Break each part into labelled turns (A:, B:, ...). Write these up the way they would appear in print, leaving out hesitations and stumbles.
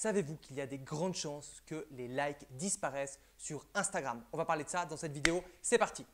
A: Savez-vous qu'il y a des grandes chances que les likes disparaissent sur Instagram? On va parler de ça dans cette vidéo. C'est parti!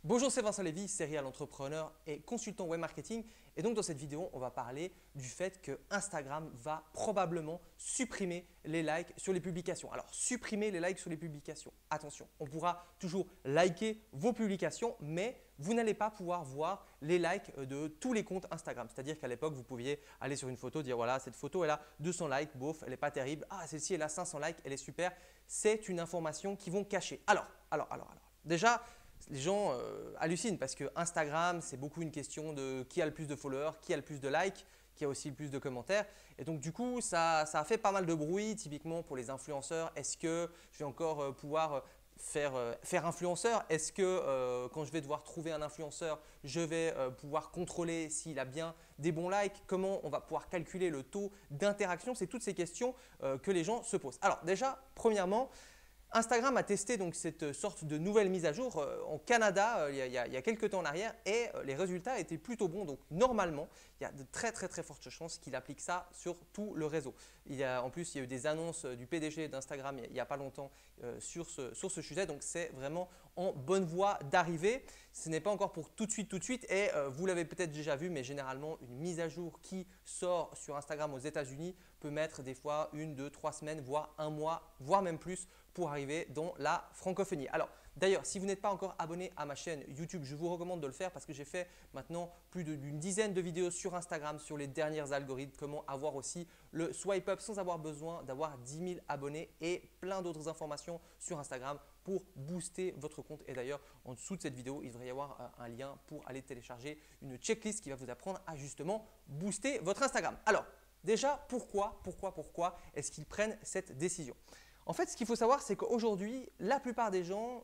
A: Bonjour, c'est Vincent Lévy, serial entrepreneur et consultant web marketing. Et donc dans cette vidéo, on va parler du fait que Instagram va probablement supprimer les likes sur les publications. Alors, supprimer les likes sur les publications. Attention, on pourra toujours liker vos publications, mais vous n'allez pas pouvoir voir les likes de tous les comptes Instagram. C'est-à-dire qu'à l'époque, vous pouviez aller sur une photo, dire voilà, cette photo, elle a 200 likes, bof, elle n'est pas terrible. Ah, celle-ci, elle a 500 likes, elle est super. C'est une information qu'ils vont cacher. Alors. Déjà, les gens hallucinent parce que Instagram, c'est beaucoup une question de qui a le plus de followers, qui a le plus de likes, qui a aussi le plus de commentaires. Et donc, du coup, ça a fait pas mal de bruit, typiquement pour les influenceurs. Est-ce que je vais encore pouvoir faire influenceur? Est-ce que quand je vais devoir trouver un influenceur, je vais pouvoir contrôler s'il a bien des bons likes? Comment on va pouvoir calculer le taux d'interaction? C'est toutes ces questions que les gens se posent. Alors déjà, premièrement, Instagram a testé donc cette sorte de nouvelle mise à jour en Canada il y a quelques temps en arrière et les résultats étaient plutôt bons. Donc normalement, il y a de très fortes chances qu'il applique ça sur tout le réseau. En plus, il y a eu des annonces du PDG d'Instagram il n'y a pas longtemps sur ce sujet. Donc c'est vraiment en bonne voie d'arriver. Ce n'est pas encore pour tout de suite et vous l'avez peut-être déjà vu, mais généralement une mise à jour qui sort sur Instagram aux États-Unis peut mettre des fois 1, 2, 3 semaines, voire un mois, voire même plus pour arriver dans la francophonie. Alors d'ailleurs, si vous n'êtes pas encore abonné à ma chaîne YouTube, je vous recommande de le faire parce que j'ai fait maintenant plus d'une dizaine de vidéos sur Instagram sur les derniers algorithmes, comment avoir aussi le swipe up sans avoir besoin d'avoir 10 000 abonnés et plein d'autres informations sur Instagram pour booster votre compte. Et d'ailleurs, en dessous de cette vidéo, il devrait y avoir un lien pour aller télécharger une checklist qui va vous apprendre à justement booster votre Instagram. Alors déjà, pourquoi est-ce qu'ils prennent cette décision? En fait, ce qu'il faut savoir, c'est qu'aujourd'hui, la plupart des gens,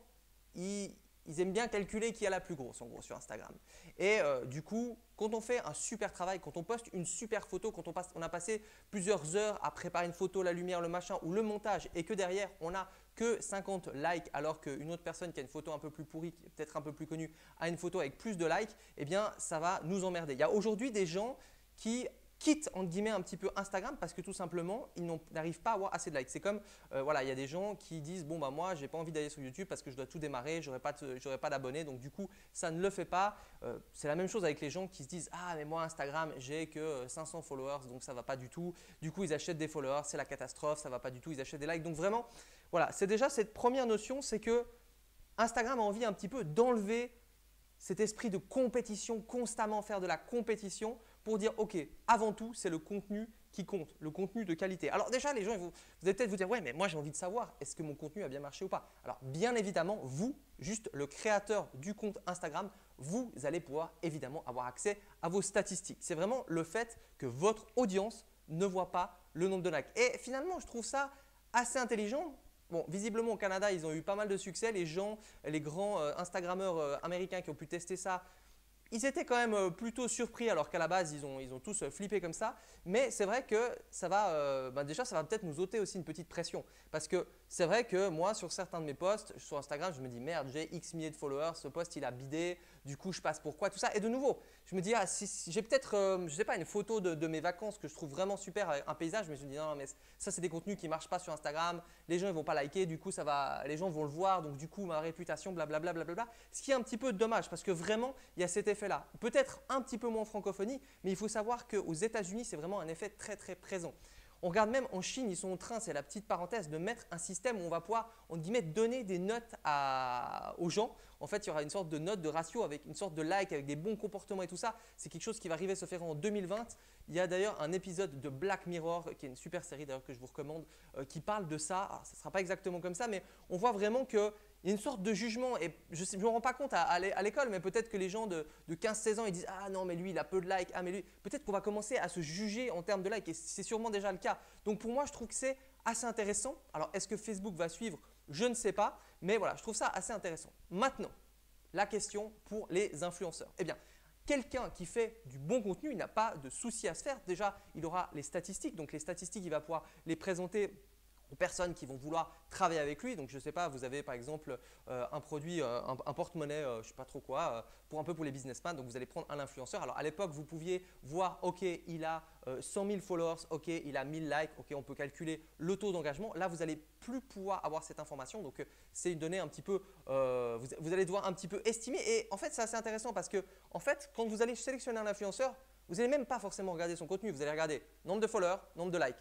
A: ils aiment bien calculer qui a la plus grosse en gros sur Instagram. Et du coup, quand on fait un super travail, quand on poste une super photo, quand on a passé plusieurs heures à préparer une photo, la lumière, le machin ou le montage et que derrière, on n'a que 50 likes alors qu'une autre personne qui a une photo un peu plus pourrie, qui est peut-être un peu plus connue, a une photo avec plus de likes, eh bien, ça va nous emmerder. Il y a aujourd'hui des gens qui quitte entre guillemets un petit peu Instagram parce que tout simplement ils n'arrivent pas à avoir assez de likes. C'est comme voilà, il y a des gens qui disent bon bah moi j'ai pas envie d'aller sur YouTube parce que je dois tout démarrer, j'aurai pas d'abonnés donc du coup ça ne le fait pas. C'est la même chose avec les gens qui se disent ah mais moi Instagram j'ai que 500 followers donc ça va pas du tout. Du coup ils achètent des followers, c'est la catastrophe, ça va pas du tout, ils achètent des likes. Donc vraiment voilà, c'est déjà cette première notion, c'est que Instagram a envie un petit peu d'enlever cet esprit de compétition, constamment faire de la compétition pour dire ok, avant tout, c'est le contenu qui compte, le contenu de qualité. Alors déjà, les gens, vous allez peut-être vous dire ouais, mais moi j'ai envie de savoir, est-ce que mon contenu a bien marché ou pas? Alors bien évidemment, vous, juste le créateur du compte Instagram, vous allez pouvoir évidemment avoir accès à vos statistiques. C'est vraiment le fait que votre audience ne voit pas le nombre de likes. Et finalement, je trouve ça assez intelligent. Bon, visiblement au Canada, ils ont eu pas mal de succès. Les gens, les grands Instagrammeurs américains qui ont pu tester ça, ils étaient quand même plutôt surpris alors qu'à la base, ils ont tous flippé comme ça. Mais c'est vrai que ça va, déjà, ça va peut-être nous ôter aussi une petite pression. Parce que c'est vrai que moi, sur certains de mes posts sur Instagram, je me dis merde, j'ai X milliers de followers, ce post il a bidé, du coup je passe pourquoi, tout ça. Et de nouveau, je me dis ah, si j'ai peut-être, je sais pas, une photo de mes vacances que je trouve vraiment super, un paysage, mais je me dis non, mais ça c'est des contenus qui ne marchent pas sur Instagram, les gens ne vont pas liker, du coup les gens vont le voir, donc du coup ma réputation, blablabla. Ce qui est un petit peu dommage parce que vraiment, il y a cet effet là. Peut-être un petit peu moins en francophonie, mais il faut savoir qu'aux États-Unis, c'est vraiment un effet très présent. On regarde même en Chine, ils sont en train, c'est la petite parenthèse, de mettre un système où on va pouvoir, entre guillemets, donner des notes aux gens. En fait, il y aura une sorte de note de ratio avec une sorte de like, avec des bons comportements et tout ça. C'est quelque chose qui va arriver se faire en 2020. Il y a d'ailleurs un épisode de Black Mirror, qui est une super série d'ailleurs que je vous recommande, qui parle de ça. Alors, ça ne sera pas exactement comme ça, mais on voit vraiment que il y a une sorte de jugement et je ne me rends pas compte à l'école, mais peut-être que les gens de 15-16 ans ils disent « Ah non, mais lui, il a peu de likes. Ah, mais lui… » Peut-être qu'on va commencer à se juger en termes de likes et c'est sûrement déjà le cas. Donc pour moi, je trouve que c'est assez intéressant. Alors, est-ce que Facebook va suivre? Je ne sais pas, mais voilà, je trouve ça assez intéressant. Maintenant, la question pour les influenceurs. Eh bien, quelqu'un qui fait du bon contenu, il n'a pas de souci à se faire. Déjà, il aura les statistiques. Donc, les statistiques, il va pouvoir les présenter aux personnes qui vont vouloir travailler avec lui. Donc, je ne sais pas, vous avez par exemple un produit, un porte-monnaie, je ne sais pas trop quoi, pour les businessmen. Donc, vous allez prendre un influenceur. Alors, à l'époque, vous pouviez voir, OK, il a 100 000 followers, OK, il a 1000 likes, OK, on peut calculer le taux d'engagement. Là, vous n'allez plus pouvoir avoir cette information. Donc, c'est une donnée un petit peu, vous allez devoir un petit peu estimer. Et en fait, c'est assez intéressant parce que, en fait, quand vous allez sélectionner un influenceur, vous n'allez même pas forcément regarder son contenu. Vous allez regarder nombre de followers, nombre de likes.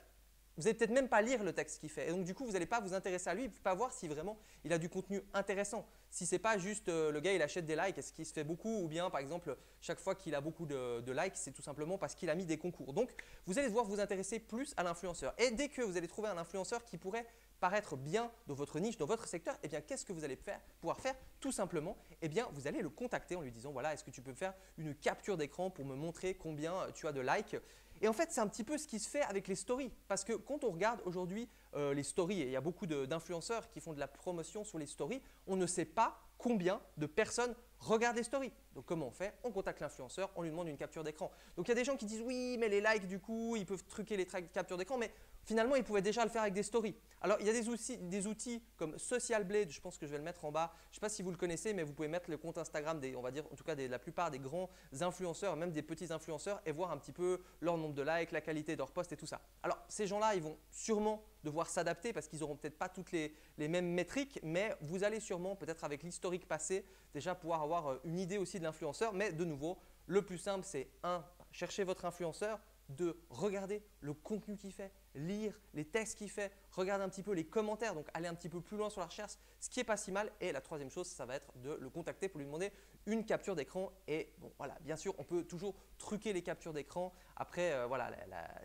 A: Vous n'allez peut-être même pas lire le texte qu'il fait. Et donc, du coup, vous n'allez pas vous intéresser à lui et pas voir si vraiment il a du contenu intéressant. Si ce n'est pas juste le gars, il achète des likes, est-ce qu'il se fait beaucoup ou bien, par exemple, chaque fois qu'il a beaucoup de likes, c'est tout simplement parce qu'il a mis des concours. Donc, vous allez devoir vous intéresser plus à l'influenceur. Et dès que vous allez trouver un influenceur qui pourrait paraître bien dans votre niche, dans votre secteur, eh bien, qu'est-ce que vous allez pouvoir faire? Tout simplement, eh bien, vous allez le contacter en lui disant, voilà, est-ce que tu peux me faire une capture d'écran pour me montrer combien tu as de likes? Et en fait, c'est un petit peu ce qui se fait avec les stories. Parce que quand on regarde aujourd'hui les stories, et il y a beaucoup d'influenceurs qui font de la promotion sur les stories, on ne sait pas combien de personnes regardent les stories. Donc, comment on fait? On contacte l'influenceur, on lui demande une capture d'écran. Donc, il y a des gens qui disent oui, mais les likes, du coup, ils peuvent truquer les captures d'écran. Mais finalement, ils pouvaient déjà le faire avec des stories. Alors, il y a des outils comme Social Blade, je pense que je vais le mettre en bas. Je ne sais pas si vous le connaissez, mais vous pouvez mettre le compte Instagram on va dire, en tout cas, la plupart des grands influenceurs, même des petits influenceurs, et voir un petit peu leur nombre de likes, la qualité de leur posts et tout ça. Alors, ces gens-là, ils vont sûrement devoir s'adapter parce qu'ils n'auront peut-être pas toutes les mêmes métriques, mais vous allez sûrement, peut-être avec l'historique passé, déjà pouvoir avoir une idée aussi de l'influenceur. Mais de nouveau, le plus simple, c'est 1. Chercher votre influenceur. 2. Regarder le contenu qu'il fait, lire les textes qu'il fait, regarder un petit peu les commentaires, donc aller un petit peu plus loin sur la recherche, ce qui n'est pas si mal. Et la troisième chose, ça va être de le contacter pour lui demander une capture d'écran. Et bon, voilà, bien sûr, on peut toujours truquer les captures d'écran. Après, voilà,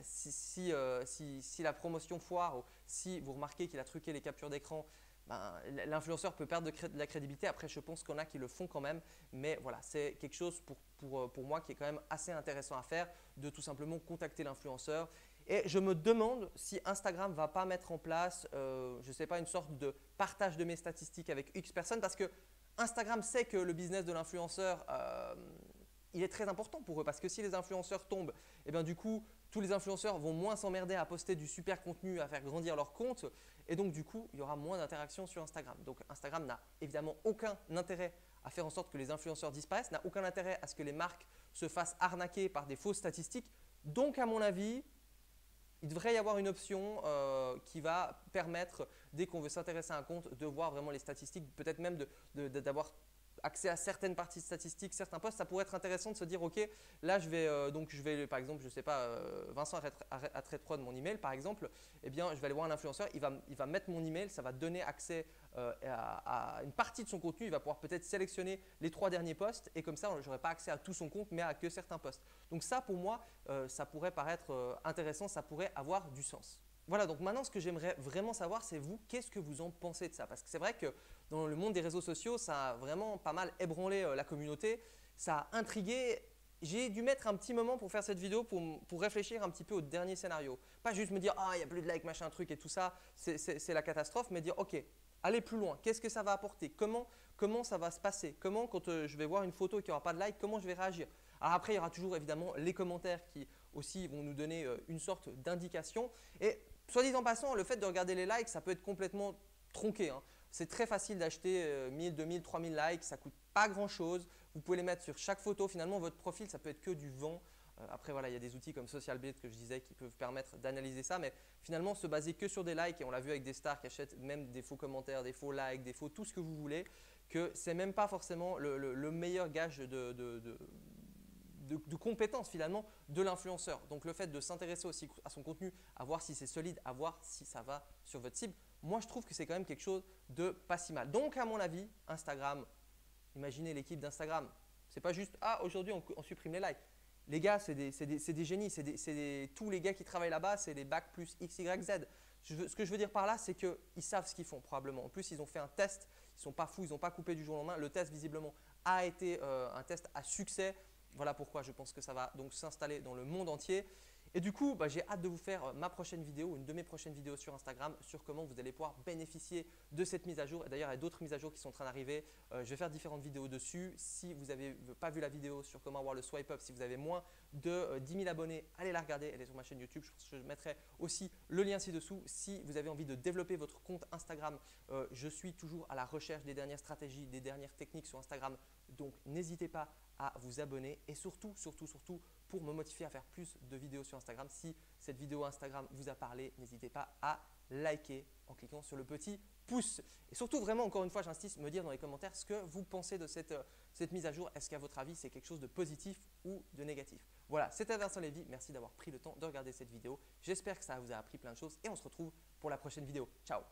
A: si la promotion foire ou si vous remarquez qu'il a truqué les captures d'écran, ben, l'influenceur peut perdre de la crédibilité. Après, je pense qu'on a qui le font quand même. Mais voilà, c'est quelque chose pour moi qui est quand même assez intéressant à faire, de tout simplement contacter l'influenceur. Et je me demande si Instagram ne va pas mettre en place, je ne sais pas, une sorte de partage de mes statistiques avec X personnes parce que Instagram sait que le business de l'influenceur, il est très important pour eux parce que si les influenceurs tombent, et bien du coup, tous les influenceurs vont moins s'emmerder à poster du super contenu, à faire grandir leur compte et donc du coup, il y aura moins d'interactions sur Instagram. Donc Instagram n'a évidemment aucun intérêt à faire en sorte que les influenceurs disparaissent, n'a aucun intérêt à ce que les marques se fassent arnaquer par des fausses statistiques. Donc à mon avis, il devrait y avoir une option qui va permettre, dès qu'on veut s'intéresser à un compte, de voir vraiment les statistiques, peut-être même d'avoir accès à certaines parties statistiques, certains posts. Ça pourrait être intéressant de se dire, OK, là, je vais par exemple, je ne sais pas, Vincent à TradePro de mon email, par exemple, eh bien, je vais aller voir un influenceur, il va mettre mon email, ça va donner accès à une partie de son contenu. Il va pouvoir peut-être sélectionner les 3 derniers posts et comme ça, je n'aurai pas accès à tout son compte, mais à que certains posts. Donc ça, pour moi, ça pourrait paraître intéressant, ça pourrait avoir du sens. Voilà, donc maintenant, ce que j'aimerais vraiment savoir, c'est vous, qu'est-ce que vous en pensez de ça? Parce que c'est vrai que dans le monde des réseaux sociaux, ça a vraiment pas mal ébranlé la communauté, ça a intrigué. J'ai dû mettre un petit moment pour faire cette vidéo pour réfléchir un petit peu au dernier scénario. Pas juste me dire « Ah, il n'y a plus de likes, machin, truc et tout ça, c'est la catastrophe », mais dire « Ok, allez plus loin, qu'est-ce que ça va apporter? Comment ça va se passer? Comment, quand je vais voir une photo qui n'aura pas de like, comment je vais réagir ?» Alors après, il y aura toujours évidemment les commentaires qui aussi vont nous donner une sorte d'indication. Et soit dit en passant, le fait de regarder les likes, ça peut être complètement tronqué, hein. C'est très facile d'acheter 1000, 2000, 3000 likes, ça ne coûte pas grand-chose. Vous pouvez les mettre sur chaque photo. Finalement, votre profil, ça peut être que du vent. Après, voilà, il y a des outils comme Social Blade que je disais qui peuvent permettre d'analyser ça. Mais finalement, se baser que sur des likes, et on l'a vu avec des stars qui achètent même des faux commentaires, des faux likes, des faux tout ce que vous voulez, que ce n'est même pas forcément le meilleur gage de compétences finalement de l'influenceur. Donc le fait de s'intéresser aussi à son contenu, à voir si c'est solide, à voir si ça va sur votre cible, moi je trouve que c'est quand même quelque chose de pas si mal. Donc à mon avis, Instagram, imaginez l'équipe d'Instagram, c'est pas juste « Ah, aujourd'hui on supprime les likes ». Les gars, c'est des génies, tous les gars qui travaillent là-bas, c'est les bacs plus X, Y, Z. Ce que je veux dire par là, c'est qu'ils savent ce qu'ils font probablement. En plus, ils ont fait un test, ils ne sont pas fous, ils n'ont pas coupé du jour au lendemain. Le test visiblement a été un test à succès. Voilà pourquoi je pense que ça va donc s'installer dans le monde entier. Et du coup, j'ai hâte de vous faire ma prochaine vidéo, une de mes prochaines vidéos sur Instagram sur comment vous allez pouvoir bénéficier de cette mise à jour. Et d'ailleurs, il y a d'autres mises à jour qui sont en train d'arriver. Je vais faire différentes vidéos dessus. Si vous n'avez pas vu la vidéo sur comment avoir le swipe up, si vous avez moins de 10 000 abonnés, allez la regarder. Elle est sur ma chaîne YouTube. Je mettrai aussi le lien ci-dessous. Si vous avez envie de développer votre compte Instagram, je suis toujours à la recherche des dernières stratégies, des dernières techniques sur Instagram. Donc, n'hésitez pas à vous abonner et surtout, pour me motiver à faire plus de vidéos sur Instagram. Si cette vidéo Instagram vous a parlé, n'hésitez pas à liker en cliquant sur le petit pouce. Et surtout, vraiment, encore une fois, j'insiste, me dire dans les commentaires ce que vous pensez de cette mise à jour. Est-ce qu'à votre avis, c'est quelque chose de positif ou de négatif? Voilà, c'était Vincent Lévy. Merci d'avoir pris le temps de regarder cette vidéo. J'espère que ça vous a appris plein de choses et on se retrouve pour la prochaine vidéo. Ciao!